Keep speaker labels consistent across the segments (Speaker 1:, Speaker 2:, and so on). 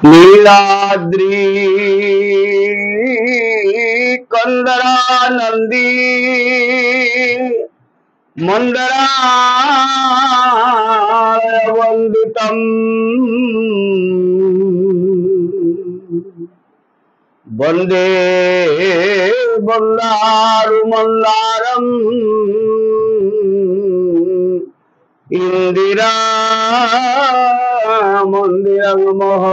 Speaker 1: नीलाद्री कंदरा नंदी मंदराय वंदितम वंदे बंदारु मंदारम इंदिरा मंदिरम मह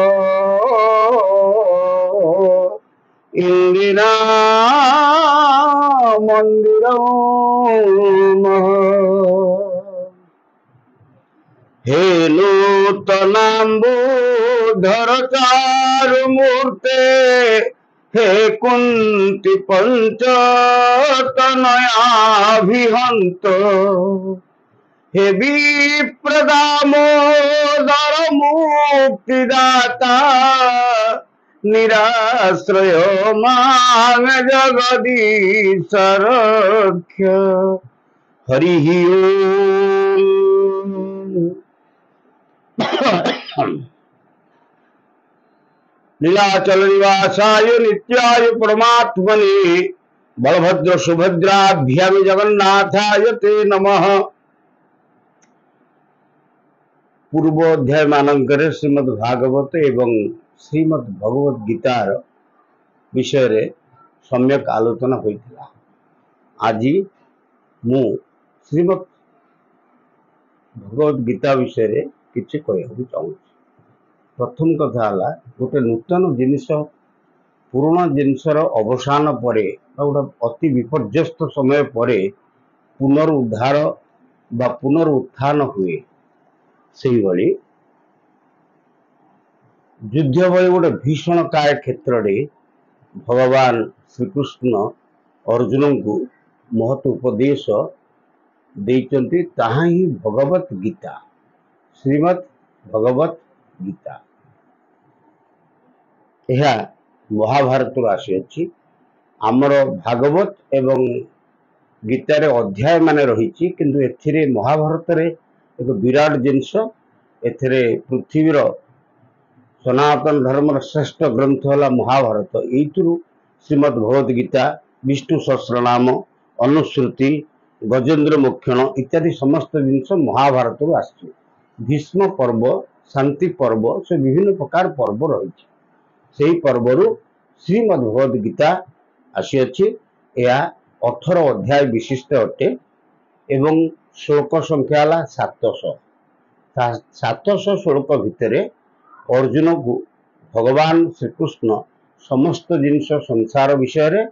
Speaker 1: इंदिरा मंदिरम मह हे नूतनाम्बोधर चारु मूर्ते हे कुंती पंचतनयाभिहंत हे विप्रदामोदर मुक्तिदाता निराश्रय मां जगदीश रक्ष हरि ओम। नीलाचल निवासाय नित्याय परमात्मने बलभद्र सुभद्राभ्याम जगन्नाथाय ते नमः। पूर्व अध्याय मानकर श्रीमद् भागवत एवं श्रीमद् भगवत गीतार विषय रे सम्यक आलोचना होइतिला। आज मु श्रीमद् भगवत गीता विषय रे किछि कहବାକୁ चाहूछि। प्रथम कथा हला गोटे नूतन जिनिस पुराना जिनिसर अवसान परे गोटे अति विपर्यस्त समय परे पुनरुद्धार बा पुनरुत्थान हुए। से भली युद्ध भली गोटे भीषण काय क्षेत्र रे भगवान श्रीकृष्ण अर्जुन को महत उपदेश देइचंती। ताहा ही भगवत गीता श्रीमद् भगवत गीता यह महाभारत आसी अछि। आमर भागवत एवं गीतार अध्याय माने रही किंतु एथिरे महाभारत रे एक विराट जिनस एथिरे पृथ्वीर सनातन धर्म श्रेष्ठ ग्रंथ है महाभारत। यू श्रीमद् भगवत गीता विष्णु सहस्रनाम अनुश्रुति गजेन्द्र मोक्षण इत्यादि समस्त जिनस महाभारत आसी। भीष्म पर्व शांति पर्व से विभिन्न प्रकार पर्व रही से पर्वर श्रीमद् भगवत गीता आसी अछि। यह 18 अध्याय विशिष्ट अटे एवं श्लोक संख्या 700 श्लोक भितर अर्जुन को भगवान श्रीकृष्ण समस्त जिनिस संसार विषय रे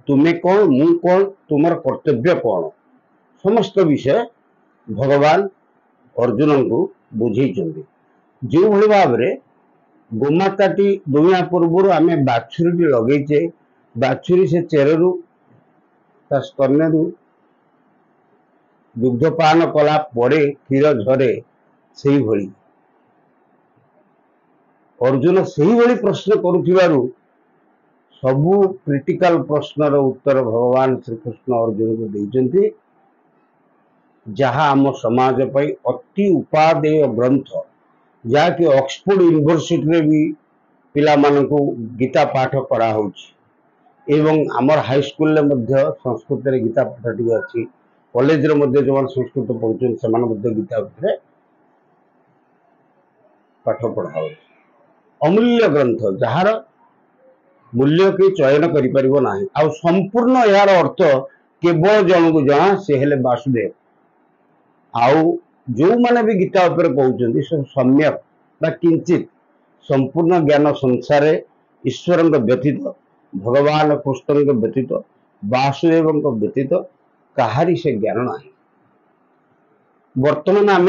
Speaker 1: तुम्हें कौन मु कौन तुमर कर्तव्य कौन समस्त विषय भगवान अर्जुन को बुझे। जो भाई भाव में गोमाताटी दुनिया पूर्व आम बाछुरी लगे बाछुरी से चेरु स्तन्यु दुग्धपान कला पड़े क्षीर झरे से भली अर्जुन से भली प्रश्न करुथिबारु सबु क्रिटिकल प्रश्नर उत्तर भगवान श्रीकृष्ण अर्जुन को देइचंती। जहाँ आम समाज पई अति उपादेय ग्रंथ जहाँ कि ऑक्सफोर्ड यूनिवर्सिटी रे भी पिला मानकु गीता पाठ करा होछि एवं आमर हाई स्कूल ले मध्य संस्कृत रे गीता पाठटी अछि। कॉलेज रे मध्य जो संस्कृत पढ़ुछन से गीता उपरे पाठ पढ़ा होछि। अमूल्य ग्रंथ जार मूल्य के चयन करि परिबो नाही आ संपूर्ण यार अर्थ केवल जन को जना से हेले वासुदेव। आउ जो माने भी गीता ऊपर कहउचंदी सब सम्यक बा किंचित संपूर्ण ज्ञान संसार ईश्वर व्यतीत भगवान कृष्ण व्यतीत वासुदेव व्यतीत कहारी से ज्ञान नाही। वर्तमान आम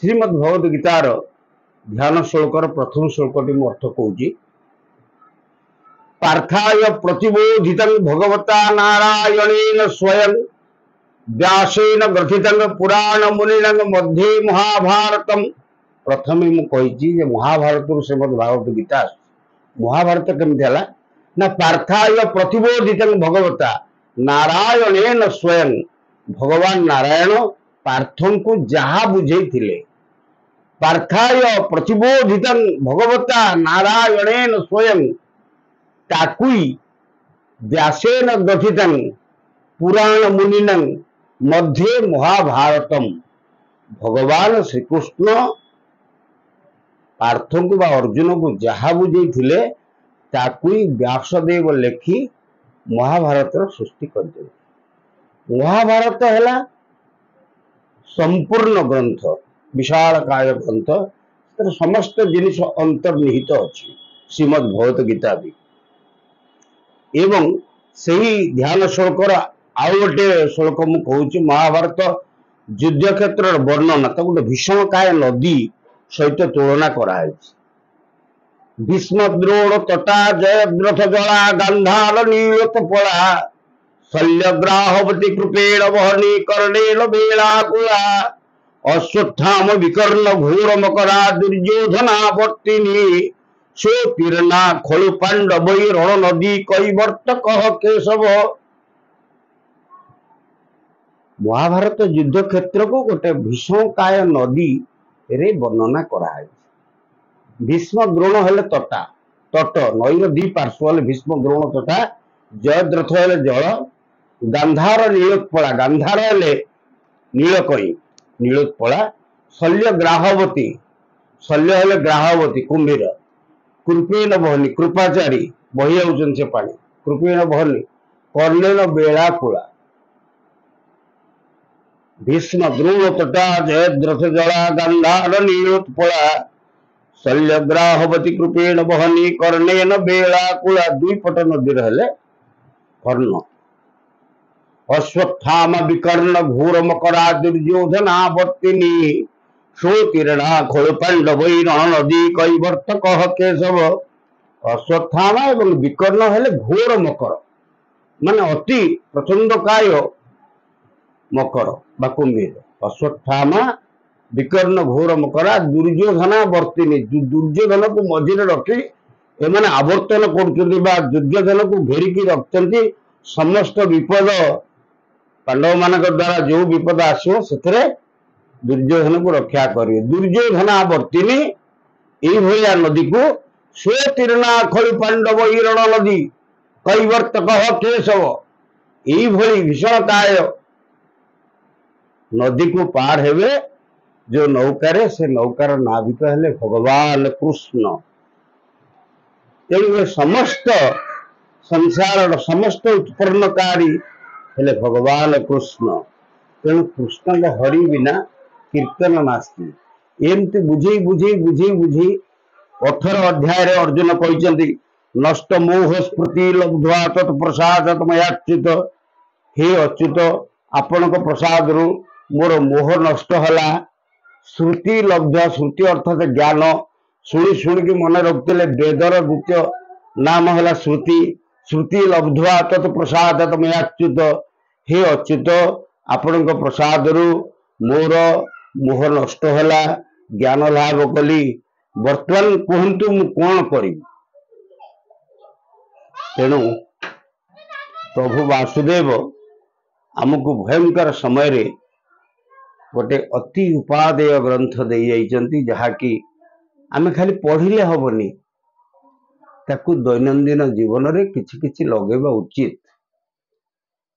Speaker 1: श्रीमद् भगवत गीतार ध्यान श्लोकर प्रथम श्लोकटी मु अर्थ कहूँ। पार्थाय प्रतिबोधितं भगवता नारायणेन स्वयं व्यासेन ग्रथितं पुराण मुनिनं मध्ये महाभारतम। प्रथम मु कही महाभारत श्रीमद् भागवत गीता महाभारत केमती है ना पार्थाय प्रतिबोधितं भगवता नारायणेन स्वयं भगवान नारायण पार्थन को जहा बुझे थिले पार्थाय प्रतिबोधितं भगवता नारायणेन स्वयं ताकुई व्यासेन ग्रथितं पुराण मुनिनं मध्ये महाभारतम। भगवान श्रीकृष्ण पार्थ को अर्जुन को जहा बुझे ताकुई व्यासदेव लेखि महाभारत सृष्टि कर। महाभारत है संपूर्ण ग्रंथ, विशालकाय ग्रंथ, समस्त जिनिष अंतर्निहित अच्छी श्रीमद् भगवत गीता भी। एवं सही ध्यान श्लोकर आउ गोटे श्लोक मु कहूँ, महाभारत युद्ध क्षेत्र वर्णना तो गोटे भीषणकाय नदी सहित तुलना कराई। भीष्म द्रोण तटा जयद्रथ जला गांधार नीलोत्पला शल्यग्राहवती कृपेण वहनी कर्णेन बेलाकुला अश्वत्थाम विकर्ण घोर मकरा दुर्योधनावर्तिनी शोतीर्णा खलु पांडवै रण नदी कैवर्त कह केशव। महाभारत युद्ध क्षेत्र को गोटे भीषणकाय नदी रे वर्णना कराई। भीष्म द्रोण हेले तटा, तट नईर दी पार्श्व हेले भीष्म द्रोण तटा, जयद्रथ हेले जल, गांधार नीलोत्पला, गांधार हेले नीलकई नीलोत्पला, शल्य ग्राहवती, शल्य हेले ग्राहवती कुंभीर, कृपेण बहनी कृपाचारी बही जाउछन से पानी, कृपेण बहनी कर्णेन बेलाकुला। भीष्म द्रोण तटा जयद्रथ जला गांधार नीलोत्पला शल्यग्राहवती कृपेण बहनी कर्णेन बेलाकुला। दुई पट नदी हेले कर्ण। अश्वत्थाम विकर्ण घोर मकरा दुर्योधनावर्तिनी शोतीर्णा खलु पांडवै रण नदी कैवर्त कह केशव। अश्वत्थामा एवं विकर्ण हेले घोर मकर, माने अति प्रचंड काय मकर बा कुंभीर। अश्वत्थामा विकर्ण घोर मकरा दुर्योधनावर्तिनी, दुर्योधन को मझिरे रखी एमाने आवर्तन करुछन्ति बा दुर्योधन को घेरिकी रखछन्ति। समस्त विपद पांडव मानक द्वारा जो विपद आसो से दुर्योधन को रक्षा करिए। दुर्योधनावर्तिनी एई भलिया नदी को शोतीर्णा खलु पांडव रण नदी कैवर्त कह केशव। एई भली भीषणकाय नदी को पार हेबे जो नौकारे, से नौकार नाविक हेले भगवान कृष्ण। तेणु समस्त संसार समस्त उत्पन्नकारी हेले भगवान कृष्ण। तेणु कृष्ण हरि बिना कीर्तन नास्ति। एमती बुझे बुझे बुझे बुझे 18 अध्याय रे अर्जुन कहते नष्ट मोह स्मृति लब्ध्वा तत्प्रसाद मयाच्युत। हे अच्युत, आपण प्रसाद रु मोर मोह नष्ट हला। श्रुति लब्ध्वा, श्रुति अर्थात ज्ञान, शुणी शुणिकी मन रखुले वेदर द्वितीय नाम है श्रुति। श्रुति लब्ध्वा तत्प्रसाद मयाच्युत। हे अच्युत, आपण प्रसाद रु मोर मोह नष्ट हला, ज्ञान लाभ कली। वर्तमान कहतु मु कौन करी। तेणु प्रभु वासुदेव आमको भयंकर समय रे गोटे अति उपादेय ग्रंथ दे जाइछन्ति, जहाँकि आमे खाली पढ़िले हबनी, ताकू दैनंदिन जीवन रे किछि किछि लगेबा उचित।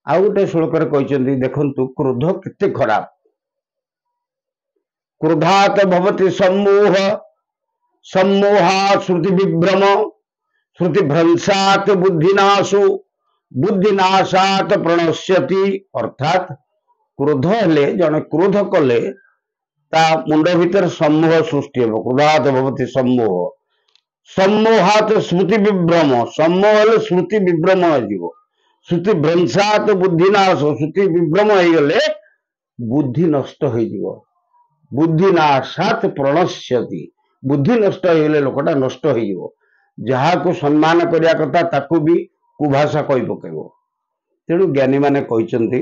Speaker 1: आ गोटे श्लोक रे कहछन्ति देखंतु क्रोध केते खराब। क्रोधात भवति सम्मोह, सम्मोहा श्रुति विभ्रम, श्रुति भ्रंशात बुद्धिनाशो, बुद्धिनाशात प्रणश्यति। अर्थात क्रोध हेले जने क्रोध कले ता मुंड भीतर सम्मोह सृष्टि हो। क्रोधात भवति सम्मोह, सम्मोहात स्मृति विभ्रम, सम्मोह हेले स्मृति विभ्रम हो। श्रुति भ्रंशात बुद्धिनाश, श्रुति विभ्रम हो गले बुद्धि नष्ट हो। बुद्धिनाशात प्रणश्यति, बुद्धि नष्ट हो गले लोकटा नष्ट हो। जहाँ को सम्मान करिया कथा ताकू भी कुभाषा कहि पकेबो। तेणु ज्ञानी माने कहते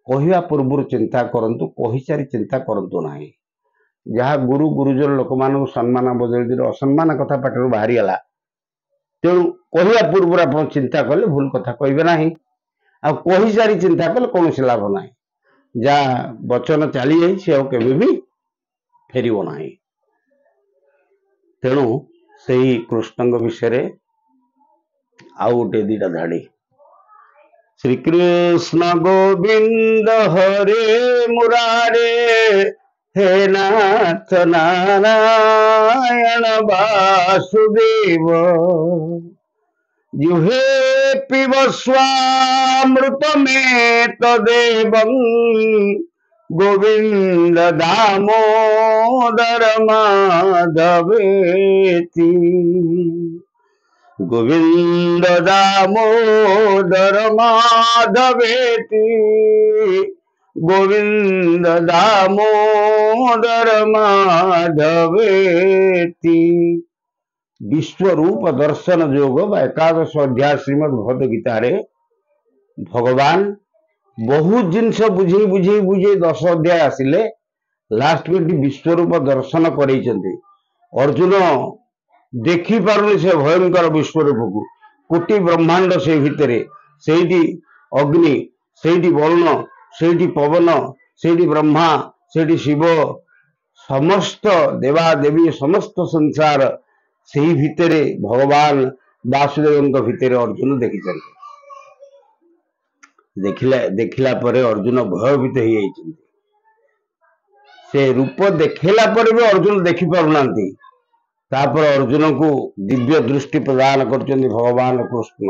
Speaker 1: कहवा पूर्व चिंता करंतु, कही सारी चिंता करंतु नाही। जहाँ गुरु गुरुजन लोक मान सम्मान बदल असम्मान कथा पाटर बाहरी गला, तेणु कहवा पूर्व आप चिंता कले भूल कथा कहे ना। आ कही सारी चिंता कले कौन लाभ ना। जहाँ वचन चली जाए भी फेरिबो नाही। तेणु सेही कृष्णଙ୍କ विषय आउ गोटे दिटा धाड़ी। श्री कृष्ण गोविंद हरे मुरारे, हे नाथ नारायण वासुदेव, जुहे पिब स्वामृतमें तदेवं, गोविंद दामोदर माधवेति, गोविंद दामोदर माधवेति, गोविंद दामोदर माधवेति। विश्वरूप दर्शन योग बा एकादश अध्याय श्रीमद भगवद गीता रे भगवान बहुत जिनस बुझे बुझे बुझे 10 अध्याय आसिले लास्ट में विश्वरूप दर्शन करैछन्ति। अर्जुन देखी पारुनी से भयंकर विश्वरूप को, कोटि ब्रह्मांड से भितरे, सेठी अग्नि, सेठी वरुण, सेठी पवन, सेठी ब्रह्मा, सेठी शिव, समस्त देवा देवी समस्त संसार से भितरे भगवान वासुदेव भितरे अर्जुन देखी देखिला परे अर्जुन भयभीत हो जाइछन्ति। से रूप देखला पर भी अर्जुन देखी पारुनांती। तापर अर्जुन को दिव्य दृष्टि प्रदान करछन्ति भगवान कृष्ण।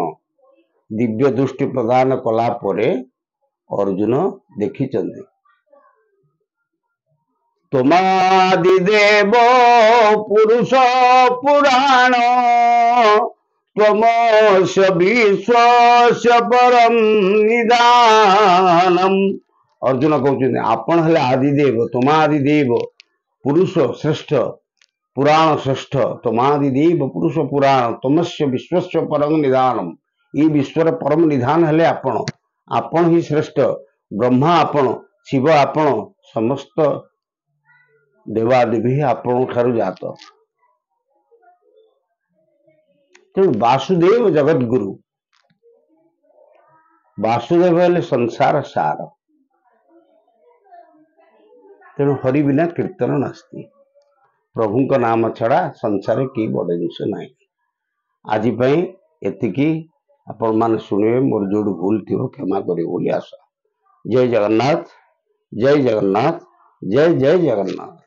Speaker 1: दिव्य दृष्टि प्रदान कला परे अर्जुन देखिछन्ति। त्वमादिदेव पुरुष पुराण, त्वमस्य विश्वस्य परम निधानम। अर्जुन कहते आपण हेले आदिदेव, त्वमादिदेव पुरुष श्रेष्ठ, पुराण श्रेष्ठ, त्वमादिदेव पुरुष पुराण, तमस्य विश्वस्य परम निधानम। ये विश्वर परम निधान हेले आपण, आपण ही श्रेष्ठ, ब्रह्मा आपण, शिव आपण, समस्त देवादेवी आपण ठारू जात। तेणु वासुदेव जगत गुरु, वासुदेव हेले संसार सार। तेणु हरि बिना कीर्तन नास्ति। प्रभु का नाम छड़ा संसार की बड़ जिनिस नहीं। आज एतिकी आपण माने शुणिबे, मोर जोड़ भूल थी क्षमा करी बोली आशा। जय जगन्नाथ, जय जगन्नाथ, जय जय जगन्नाथ।